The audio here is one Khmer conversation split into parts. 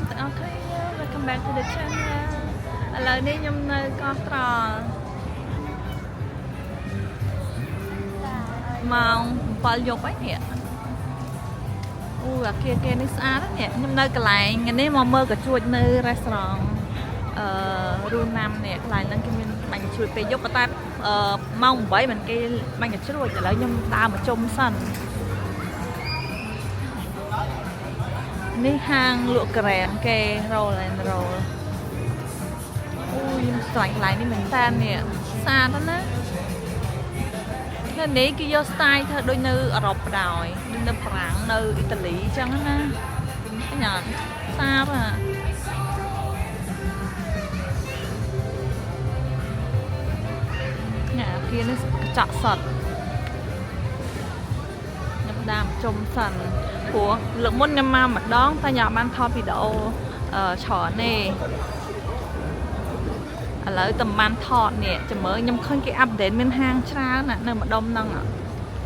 Okay, welcome back to the channel. ឥឡូវនេះខ្ញុំនៅកោះត្រល់ម៉ោង7យប់ហើយនេះអូអាគារគេនេះស្អាតណាស់ខ្ញុំនៅកន្លែងនេះមកមើលកាជួចនៅ restaurant រូណាំនេះកន្លែងហ្នឹងគេមានបាញ់កាជួចពេលយប់ប៉ុន្តែម៉ោង8មិនគេបាញ់កាជួចឥឡូវខ្ញុំដើរមកជុំសិននេះហាងលក់ក្រែមគេ roll and roll អូខ្ញុំស្រឡាញ់កន្លែងនេះមែនតើនេះស្អាតណាស់នៅនេះគេយក style ធ្វើដូចនៅអឺរ៉ុបបណ្ដោយដូចនៅប្រាំងនៅអ៊ីតាលីអញ្ចឹងណាញ៉ាំស្អាតណាញ៉ាំគេនេះកញ្ចក់សុទ្ធខ្ញុំដើមជុំសិនព្រោះលើកមុនខ្ញុំមកម្ដងតែញ៉ាំបានថតវីដេអូច្រើនទេឥឡូវតំបានថតនេះចាំមើលខ្ញុំឃើញគេអាប់ដេតមានហាងច្រើនណានៅម្ដុំហ្នឹង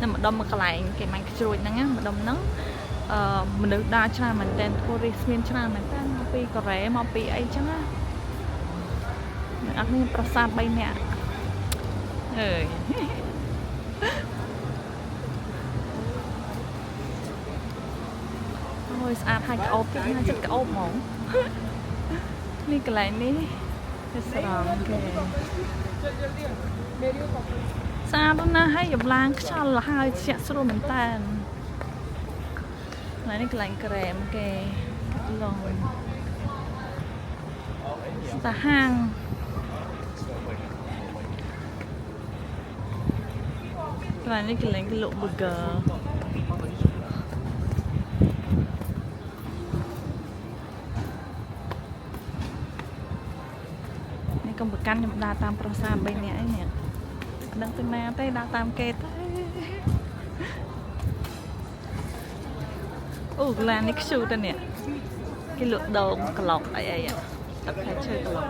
នៅម្ដុំមួយកន្លែងគេបាញ់ជ្រួចហ្នឹងម្ដុំហ្នឹងមនុស្សដើរច្រើនមែនតើទូរីស្មានច្រើនមែនតើមកពីកូរ៉េមកពីអីចឹងណាអ្នកនេះប្រាសាទ3នាក់អើយអូយស្អាតហើយក្អោបទៀតណាចិត្តក្អោបហ្មងនេះកន្លែងនេះស្រង់គេស្អាតណាស់ហើយចម្លាងខ្យល់ហើយជាក់ស្រួលមែនតើហើយនេះកន្លែងក្រែមគេឡងតាហាងកន្លែងនេះកន្លែងគេលក់ burger កុំប្រកាន់ខ្ញុំដើរតាមប្រាសាទ3នាក់ឯនេះអត់ដឹងទៅណាទេដើរតាមគេទៅអូកន្លែងនេះខ្ជូតទៅនេះគេលក់ដូងក្លុកអីទឹកផ្លែឈើក្លុក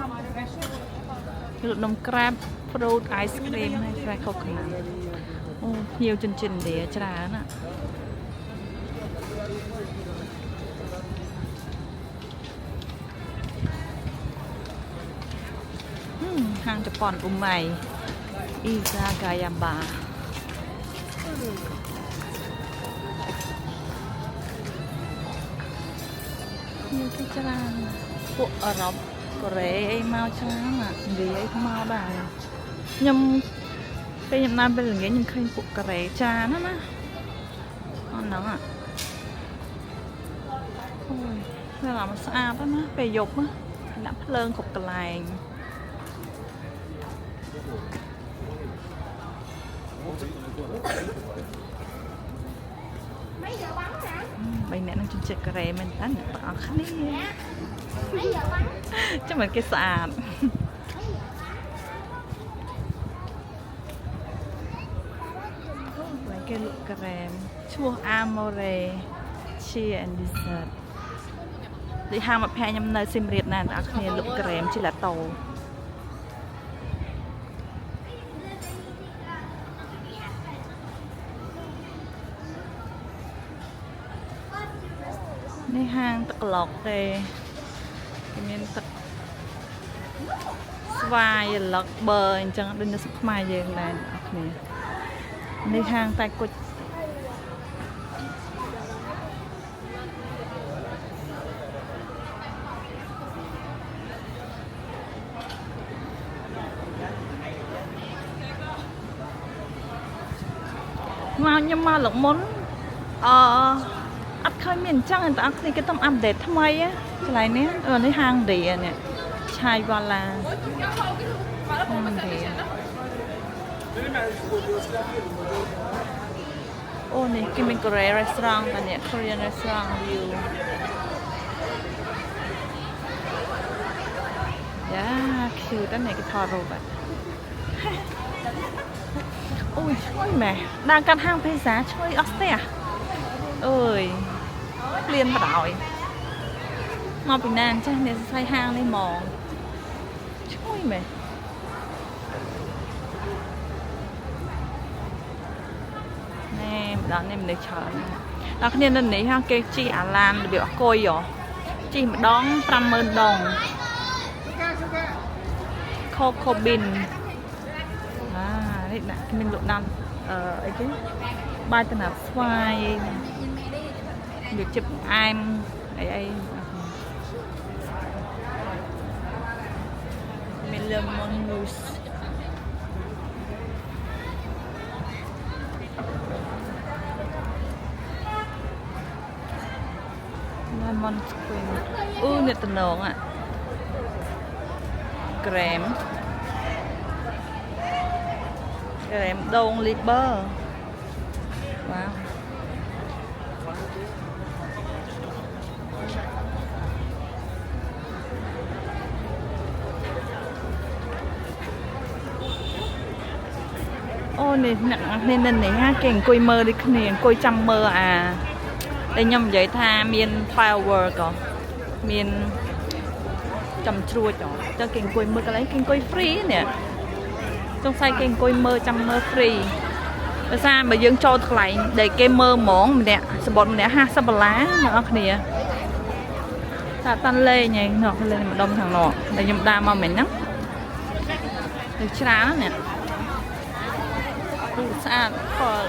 គេលក់នំក្រាប fruit ice cream ហើយ fresh coconut អូភ្ញៀវចិនចិនឥណ្ឌាច្រើនណាហាងជប៉ុនអ៊ុម៉ៃអ៊ីសាកាយ៉ាបានេះគឺច្រើនពួកអឺរ៉ុបកូរ៉េអីមកច្រើនឥណ្ឌាអីមកដែរខ្ញុំពេលខ្ញុំដើរពេលល្ងាចខ្ញុំឃើញពួកកូរ៉េច្រើនណាអត់ហ្នឹងអូយស្អាតស្អាតណាពេលយប់ដាក់ភ្លើងគ្រប់កន្លែង3នាក់នឹងជញ្ជាក់ការ៉េមែនតើអ្នកទាំងអស់គ្នាចាំមើលគេស្អាតគេលក់ការ៉េឈ្មោះ Amore Cheer and Dessert ដូចហាងមកភ័ក្រខ្ញុំនៅសៀមរាបណាអ្នកទាំងអស់គ្នាលក់ការ៉េជីឡាតូនេះហាងទឹកក្លុកទេគេមានទឹកស្វាយលឹកបឺអញ្ចឹងដូចនៅស្រុកខ្មែរយើងដែរអ្នកនរគ្នានេះហាងតែគុជមកខ្ញុំមកលោកមុនអត់ឃើញមានអញ្ចឹងតែអត់គ្នាគេต้องអាប់ដេតថ្មីកន្លែងនេះនេះហាងឌីនេះឆាយវ៉ាឡាអូនេះគេមានកូរ៉េ restaurant តែនេះ Korean restaurant view យ៉ាឃើញតែនេះគេថតរូបអូយឈ្ងុយម៉ែដើរកាត់ហាងភេសាឈ្ងុយអស់ស្ទះអើយព្រៀនបដ ாய் មកពីណាអញ្ចឹងអ្នកស្អីហាងនេះហ្មងឈ្ងុយមែនណែម្ដងនេះមនុស្សច្រើនដល់គ្នានៅនេះហាងគេជីអាឡានរបៀបអគុយ จีมดอง50,000 ดองโคบินนี่นะmình lụa nằm ấy chứ ba tên là xoay việc chụp em ấy mình lemon mousse lemon squid này tình nồng ạ krem đông liber wow ô này nặng nên này ha kèn cùi mơ đi kèn cùi trăm mơ à đây nhầm vậy tha miền flower có miền chầm chua cho kèn cùi mơ cái lấy kèn cùi free nè trong say kèn cùi mơ trăm mơ free bây giờ mà dương cho thật lại để cái mơ món nè sờ bột nè ha sờ bờ lá nó kìa ta tan lê nhỉ nọ lên mà đông thằng nọ để nhầm đa mà mình nắng được chả nè xa khỏi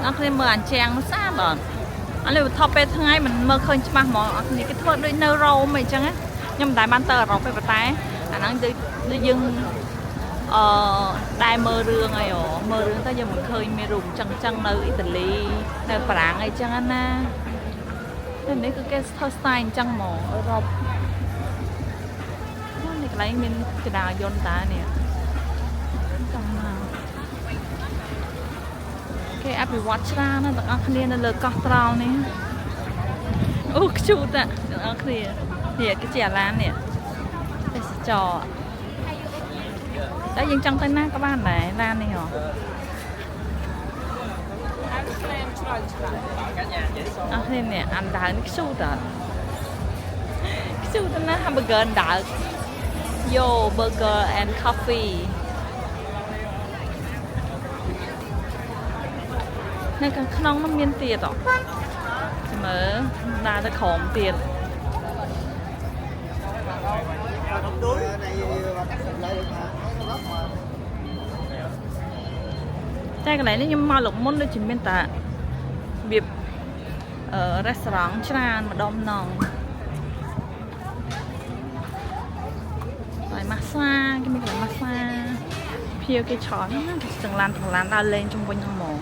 nó thêm mờ ăn chèn nó xa bẩn anh lưu thọ pe thằng ấy mình mơ khơi mà mỏ này cái thua đôi nơ rau mày chăng á nhưng tại ban tờ rau pe bát tay anh ăn đi dưng đai mơ rương ấy mơ rương ta giờ mình khơi mê rùng chân nơi Italy nơi Phạn ấy chăng anh na nên đấy cứ cái thơ style chân mỏ ở rau này lấy mình cái đào dồn ta nè cái app bị watch ra nó tặng anh liên là cọt trào nè ô chú ta tặng anh thì cái chè lan nè cái trò đã dừng trong tay nát các bạn này lan này hả anh nè anh đợi cái chú ta cái chú ta nó hamburger đợi Yo burger and coffee này cái nón nó miên tiệt rồi mở ra ta khom tiệt cái này nó như mau lục món đây chỉ miên ta việc ở restaurant tràn mà đông nòng massage cái mình làm massage phiêu cái chó nó từng làn đào lên trong quanh thằng mồm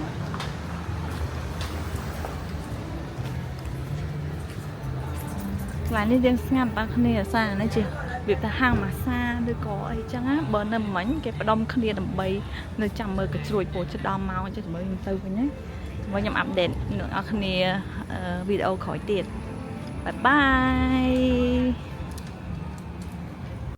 lại đi đến xem bác này xa này chị việc ta hàng massage đưa có ấy chẳng á bờ nằm mảnh cái đông khnia đầm bay nơi chẳng mơ cái chuột bộ chất đau mau cho mới tư với nhé với nhằm update nữa khnia video khỏi tiền bye bye